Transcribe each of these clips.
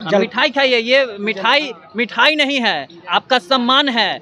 मिठाई खाइए, ये मिठाई मिठाई नहीं है, आपका सम्मान है,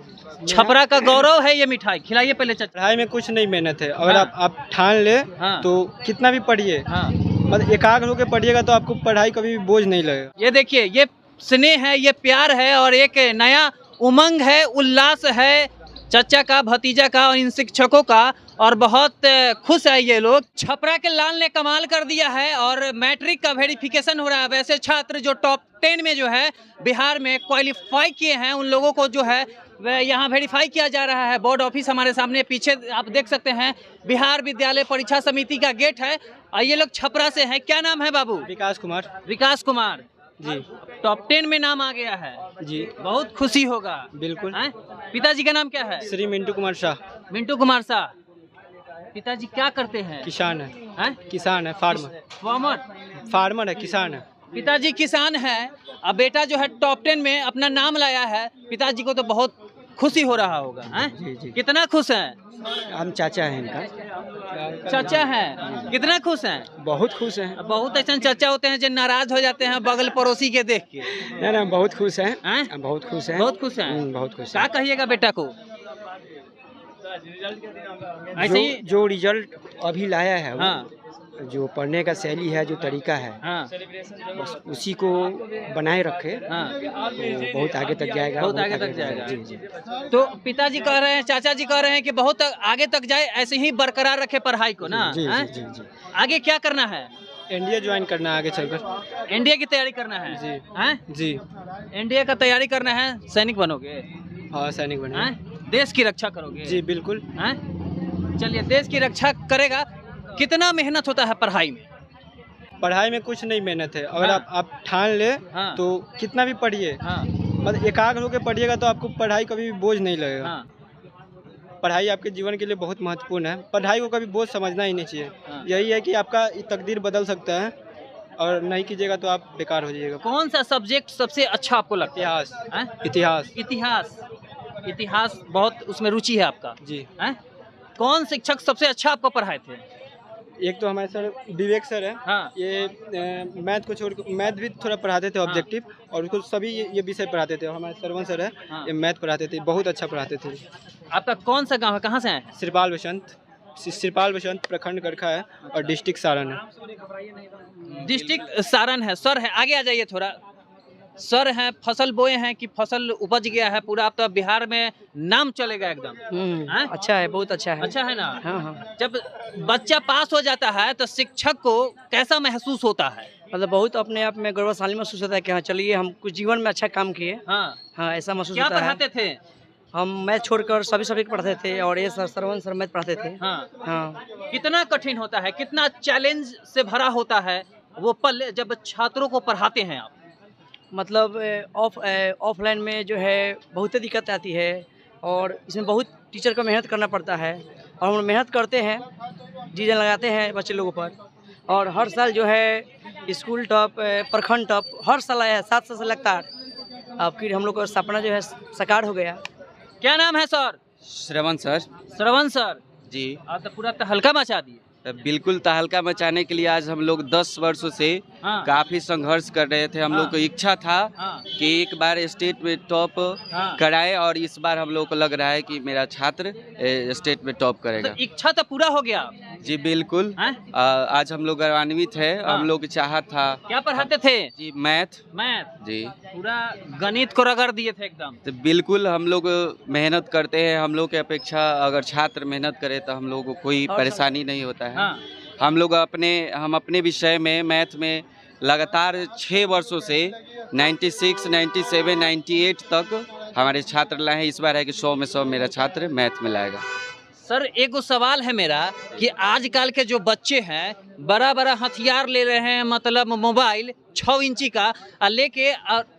छपरा का गौरव है ये मिठाई। खिलाइए पहले चाचा। पढ़ाई में कुछ नहीं मेहनत है, अगर हाँ। आप ठान ले हाँ। तो कितना भी पढ़िए, हाँ। मतलब एकाग्र होकर पढ़िएगा तो आपको पढ़ाई कभी भी बोझ नहीं लगेगा। ये देखिए, ये स्नेह है, ये प्यार है और एक नया उमंग है, उल्लास है चचा का, भतीजा का और इन शिक्षकों का, और बहुत खुश है ये लोग। छपरा के लाल ने कमाल कर दिया है और मैट्रिक का वेरिफिकेशन हो रहा है। वैसे छात्र जो टॉप 10 में जो है बिहार में क्वालिफाई किए हैं, उन लोगों को जो है वह यहाँ वेरीफाई किया जा रहा है। बोर्ड ऑफिस हमारे सामने पीछे आप देख सकते हैं, बिहार विद्यालय परीक्षा समिति का गेट है और ये लोग छपरा से हैं। क्या नाम है बाबू? विकास कुमार। विकास कुमार जी। टॉप 10 में नाम आ गया है जी, बहुत खुशी होगा। बिल्कुल। पिताजी का नाम क्या है? श्री मिंटू कुमार शाह। मिंटू कुमार शाह। पिताजी क्या करते हैं? किसान है। हैं? किसान है, फार्मर है, किसान है। पिताजी किसान है, अब बेटा जो है टॉप 10 में अपना नाम लाया है, पिताजी को तो बहुत खुशी हो रहा होगा। हैं? जी जी। कितना खुश हैं? हम चाचा हैं इनका। चाचा हैं, कितना खुश हैं? बहुत खुश हैं। बहुत ऐसे चाचा होते हैं जो नाराज हो जाते हैं बगल पड़ोसी के देख के। नहीं, बहुत खुश हैं। हैं? बहुत खुश हैं। बहुत खुश हैं। बहुत खुश क्या हैं। कहिएगा बेटा को? ऐसे ही जो रिजल्ट अभी लाया है वो, हाँ। जो पढ़ने का शैली है, जो तरीका है, हाँ। बस उसी को बनाए रखे हाँ। तो बहुत आगे तक जाएगा। बहुत आगे तक जाएगा। जी जी। तो पिताजी कह रहे हैं, चाचा जी कह रहे हैं कि बहुत आगे तक जाए, ऐसे ही बरकरार रखे पढ़ाई को ना। जी हैं? जी जी जी। आगे क्या करना है? एनडीए ज्वाइन करना है आगे चलकर। एनडीए की तैयारी करना है? जी। हैं? जी। एनडीए का तैयारी करना है, सैनिक बनोगे? हाँ, सैनिक बने। हैं? देश की रक्षा करोगे? जी बिल्कुल। हैं? चलिए, देश की रक्षा करेगा। कितना मेहनत होता है पढ़ाई में? पढ़ाई में कुछ नहीं मेहनत है, अगर हाँ। आप ठान ले हाँ। तो कितना भी पढ़िए, हाँ। मतलब एकाग्र होकर पढ़िएगा तो आपको पढ़ाई कभी भी बोझ नहीं लगेगा। हाँ। पढ़ाई आपके जीवन के लिए बहुत महत्वपूर्ण है, पढ़ाई को कभी बोझ समझना ही नहीं चाहिए। हाँ। यही है कि आपका तकदीर बदल सकता है और नहीं कीजिएगा तो आप बेकार हो जाइएगा। कौन सा सब्जेक्ट सबसे अच्छा आपको लगता है? इतिहास। हैं? इतिहास। इतिहास। इतिहास बहुत उसमें रुचि है आपका? जी। हैं? कौन शिक्षक सबसे अच्छा आपको पढ़ाए थे? एक तो हमारे सर विवेक सर है। हाँ। ये मैथ को छोड़ मैथ भी थोड़ा पढ़ाते थे, ऑब्जेक्टिव, और उसको सभी ये विषय पढ़ाते थे। और हमारे सरवन सर है, हाँ। ये मैथ पढ़ाते थे, बहुत अच्छा पढ़ाते थे। आपका कौन सा गांव है, कहाँ से हैं? श्रीपाल बसंत प्रखंड करखा है और डिस्ट्रिक्ट सारण है। डिस्ट्रिक्ट सारण है। सर है, आगे आ जाइए थोड़ा। सर हैं, फसल बोए हैं कि फसल उपज गया है पूरा? अब तो बिहार में नाम चलेगा एकदम। हैं? अच्छा है, बहुत अच्छा है। अच्छा है ना? हाँ हाँ। जब बच्चा पास हो जाता है तो शिक्षक को कैसा महसूस होता है? मतलब बहुत अपने आप में गौरवशाली महसूस होता है कि हाँ चलिए हम कुछ जीवन में अच्छा काम किए। हाँ। हाँ, ऐसा महसूस क्या होता है। पढ़ाते थे? हम मैथ छोड़कर सभी सब्जेक्ट पढ़ते थे और ये सर सरवन सर मैथ पढ़ाते थे। हाँ। हाँ। कितना कठिन होता है, कितना चैलेंज से भरा होता है वो पल जब छात्रों को पढ़ाते हैं आप? मतलब ऑफलाइन में जो है बहुत दिक्कत आती है और इसमें बहुत टीचर को मेहनत करना पड़ता है और हम मेहनत करते हैं, जी जान लगाते हैं बच्चे लोगों पर। और हर साल जो है स्कूल टॉप, प्रखंड टॉप हर साल आया है, 7 साल से लगातार। अब फिर हम लोग का सपना जो है साकार हो गया। क्या नाम है सर? श्रवण सर। श्रवण सर जी। आप तो पूरा तहलका मचा दिए। बिल्कुल तहलका मचाने के लिए आज हम लोग 10 वर्षों से हाँ। काफी संघर्ष कर रहे थे। हम लोग को इच्छा था हाँ। कि एक बार स्टेट में टॉप हाँ। कराए और इस बार हम लोग को लग रहा है कि मेरा छात्र स्टेट में टॉप करेगा। तो इच्छा तो पूरा हो गया। जी बिल्कुल। हैं? आज हम लोग गौरवान्वित है। हाँ। हम लोग की चाहत था। क्या पढ़ाते थे? जी मैथ। मैथ। जी। पूरा गणित को रगड़ दिए थे एकदम। तो बिल्कुल हम लोग मेहनत करते हैं। हम लोग की अपेक्षा अगर छात्र मेहनत करे तो हम लोग को कोई परेशानी नहीं होता है। हाँ। हम अपने विषय में मैथ में लगातार 6 वर्षों से 96, 97, 98 तक हमारे छात्र लाए हैं। इस बार है कि 100 में 100 मेरा छात्र मैथ में लाएगा। सर एक सवाल है मेरा कि आजकल के जो बच्चे हैं बड़ा बड़ा हथियार ले रहे हैं, मतलब मोबाइल 6 इंची का लेके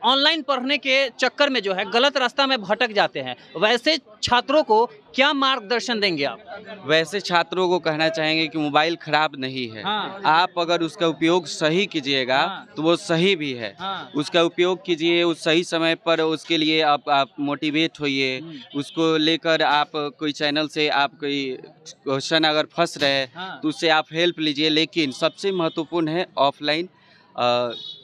ऑनलाइन पढ़ने के चक्कर में जो है गलत रास्ता में भटक जाते हैं। वैसे छात्रों को क्या मार्गदर्शन देंगे आप? वैसे छात्रों को कहना चाहेंगे कि मोबाइल खराब नहीं है। हाँ। आप अगर उसका उपयोग सही कीजिएगा हाँ। तो वो सही भी है। हाँ। उसका उपयोग कीजिए उस सही समय पर, उसके लिए आप मोटिवेट होइए। उसको लेकर आप कोई चैनल से आप कोई क्वेश्चन अगर फंस रहे हाँ। तो उससे आप हेल्प लीजिए। लेकिन सबसे महत्वपूर्ण है ऑफलाइन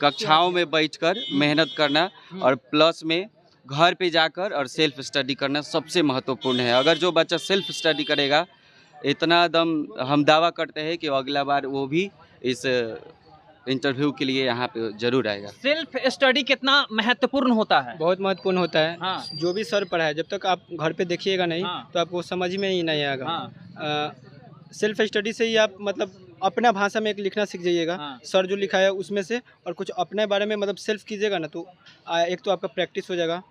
कक्षाओं में बैठकर मेहनत करना और प्लस में घर पे जाकर और सेल्फ स्टडी करना सबसे महत्वपूर्ण है। अगर जो बच्चा सेल्फ स्टडी करेगा, इतना दम हम दावा करते हैं कि अगला बार वो भी इस इंटरव्यू के लिए यहाँ पे जरूर आएगा। सेल्फ स्टडी कितना महत्वपूर्ण होता है? बहुत महत्वपूर्ण होता है। हाँ। जो भी सर पढ़ाए जब तक आप घर पे देखिएगा नहीं हाँ। तो आपको समझ में ही नहीं आएगा। हाँ। सेल्फ स्टडी से ही आप मतलब अपना भाषा में एक लिखना सीख जाइएगा। हाँ। सर जो लिखा है उसमें से, और कुछ अपने बारे में मतलब सेल्फ कीजिएगा ना तो एक तो आपका प्रैक्टिस हो जाएगा,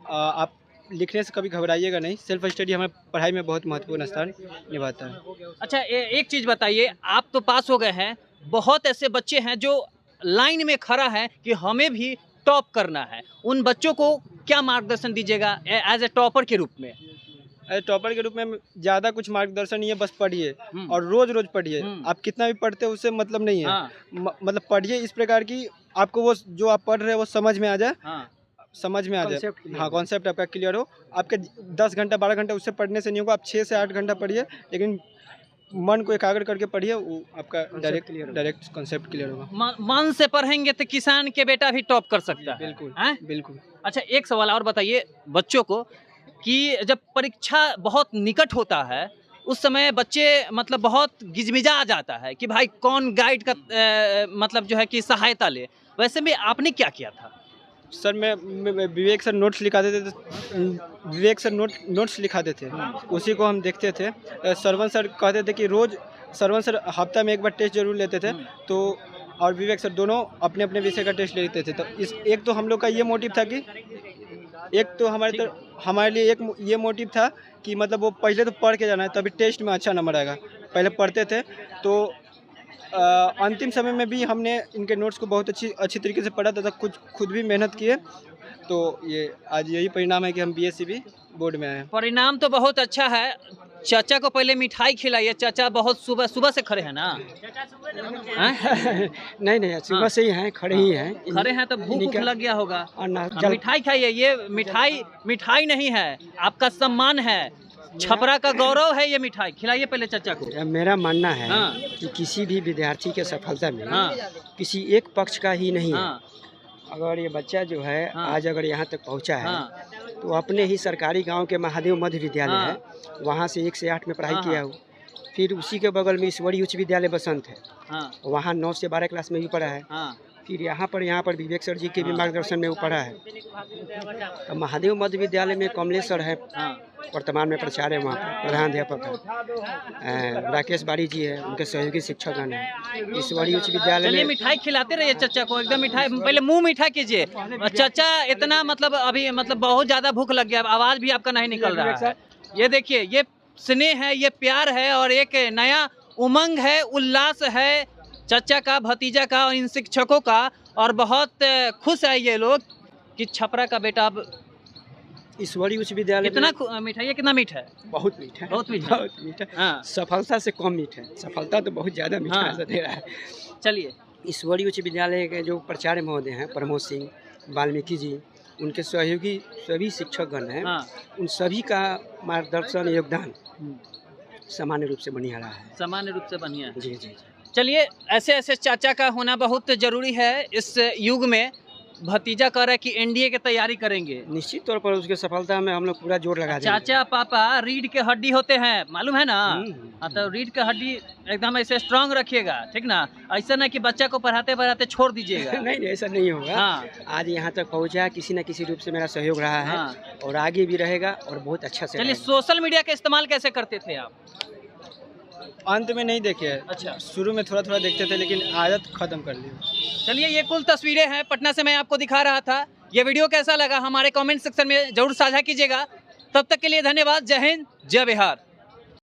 आप लिखने से कभी घबराइएगा नहीं। सेल्फ स्टडी हमारे पढ़ाई में बहुत महत्वपूर्ण स्थान निभाता है। अच्छा, एक चीज़ बताइए, आप तो पास हो गए हैं, बहुत ऐसे बच्चे हैं जो लाइन में खड़ा है कि हमें भी टॉप करना है, उन बच्चों को क्या मार्गदर्शन दीजिएगा एज ए टॉपर के रूप में? टॉपर के रूप में ज़्यादा कुछ मार्गदर्शन नहीं है, बस पढ़िए और रोज रोज पढ़िए। आप कितना भी पढ़ते हो उससे मतलब नहीं है। हाँ। मतलब पढ़िए इस प्रकार की आपको वो जो आप पढ़ रहे हैं वो समझ में आ जाए। हाँ। समझ में आ जाए। हाँ, कॉन्सेप्ट आपका क्लियर हो। आपके 10 घंटा 12 घंटा उससे पढ़ने से नहीं होगा, आप 6 से 8 घंटा पढ़िए, लेकिन मन को एकाग्र करके पढ़िए, वो आपका डायरेक्ट कॉन्सेप्ट क्लियर होगा। मन से पढ़ेंगे तो किसान के बेटा भी टॉप कर सकता है। बिल्कुल हैं? बिल्कुल। अच्छा, एक सवाल और बताइए बच्चों को कि जब परीक्षा बहुत निकट होता है उस समय बच्चे मतलब बहुत गिजमिजा आ जाता है कि भाई कौन गाइड का मतलब जो है कि सहायता ले, वैसे में आपने क्या किया था? सर मैं विवेक सर नोट्स लिखाते थे, विवेक सर नोट्स लिखाते थे, उसी को हम देखते थे। सरवन सर कहते थे कि रोज़, सरवन सर हफ्ता में एक बार टेस्ट जरूर लेते थे, तो और विवेक सर दोनों अपने अपने विषय का टेस्ट लेते थे। तो इस एक तो हम लोग का ये मोटिव था कि एक तो हमारे लिए एक ये मोटिव था कि मतलब वो पहले तो पढ़ के जाना है, तभी टेस्ट में अच्छा नंबर आएगा। पहले पढ़ते थे, तो अंतिम समय में भी हमने इनके नोट्स को बहुत अच्छी तरीके से पढ़ा तथा कुछ खुद भी मेहनत किए, तो ये आज यही परिणाम है कि हम BSCB बोर्ड में आए हैं। परिणाम तो बहुत अच्छा है। चाचा को पहले मिठाई खिलाइए, चाचा बहुत सुबह से खड़े हैं ना? नहीं, सुबह से ही हैं, खड़े ही हैं। खड़े हैं तो भूख लग गया होगा। और ना मिठाई खाइए, ये मिठाई नहीं है, आपका सम्मान है, छपरा का गौरव है ये मिठाई। खिलाइए पहले चाचा को। मेरा मानना है हाँ। कि किसी भी विद्यार्थी के सफलता में हाँ। किसी एक पक्ष का ही नहीं है। हाँ। अगर ये बच्चा जो है आज अगर यहाँ तक पहुँचा है तो अपने ही सरकारी गांव के महादेव मध्य विद्यालय है, वहाँ से 1 से 8 में पढ़ाई किया हूँ। फिर उसी के बगल में ईश्वरी उच्च विद्यालय बसंत है, वहाँ 9 से 12 क्लास में भी पढ़ा है। फिर यहाँ पर विवेक सर जी के भी मार्गदर्शन में वो पढ़ा है। तो महादेव मध्य विद्यालय में कमलेश सर है, वर्तमान में प्राचार्य है, वहाँ पर प्रधानाध्यापक है। राकेश बाड़ी जी है, उनके सहयोगी शिक्षकगण है। ईश्वरी उच्च विद्यालय में मिठाई खिलाते रहिए चाचा को, एकदम मिठाई पहले मुंह मीठा कीजिए। चाचा इतना मतलब अभी मतलब बहुत ज़्यादा भूख लग गया, आवाज़ भी आपका नहीं निकल रहा है। ये देखिए, ये स्नेह है, ये प्यार है और एक नया उमंग है, उल्लास है चाचा का, भतीजा का और इन शिक्षकों का। और बहुत खुश है ये लोग कि छपरा का बेटा अब ईश्वरी उच्च विद्यालय इतना मिठाई कितना मीठा है? बहुत मीठा है, बहुत मीठा। बहुत मीठा। हाँ। सफलता से कम मीठा है, सफलता तो बहुत ज़्यादा मीठा हाँ। दे रहा है। चलिए, ईश्वरी उच्च विद्यालय के जो प्राचार्य महोदय हैं, प्रमोद सिंह, वाल्मीकि जी, उनके सहयोगी सभी शिक्षकगण हैं, उन सभी का मार्गदर्शन योगदान सामान्य रूप से बढ़िया रहा है। सामान्य रूप से बढ़िया है। जी। चलिए, ऐसे चाचा का होना बहुत जरूरी है इस युग में। भतीजा कह रहा है कि NDA की तैयारी करेंगे। निश्चित तौर पर उसके सफलता में हम लोग पूरा जोर लगा देंगे। चाचा पापा रीढ़ के हड्डी होते हैं, मालूम है ना? तो रीढ़ के हड्डी एकदम ऐसे स्ट्रांग रखिएगा, ठीक ना? ऐसा ना कि बच्चा को पढ़ाते छोड़ दीजिएगा। नहीं, ऐसा नहीं होगा। हाँ। आज यहाँ तक पहुँचा, किसी न किसी रूप से मेरा सहयोग रहा है। हाँ। और आगे भी रहेगा और बहुत अच्छा से। चलिए, सोशल मीडिया का इस्तेमाल कैसे करते थे आप? अंत में नहीं देखे। अच्छा। शुरू में थोड़ा देखते थे, लेकिन आदत खत्म कर ली। चलिए, ये कुल तस्वीरें हैं पटना से मैं आपको दिखा रहा था। ये वीडियो कैसा लगा हमारे कमेंट सेक्शन में जरूर साझा कीजिएगा। तब तक के लिए धन्यवाद। जय हिंद, जय बिहार।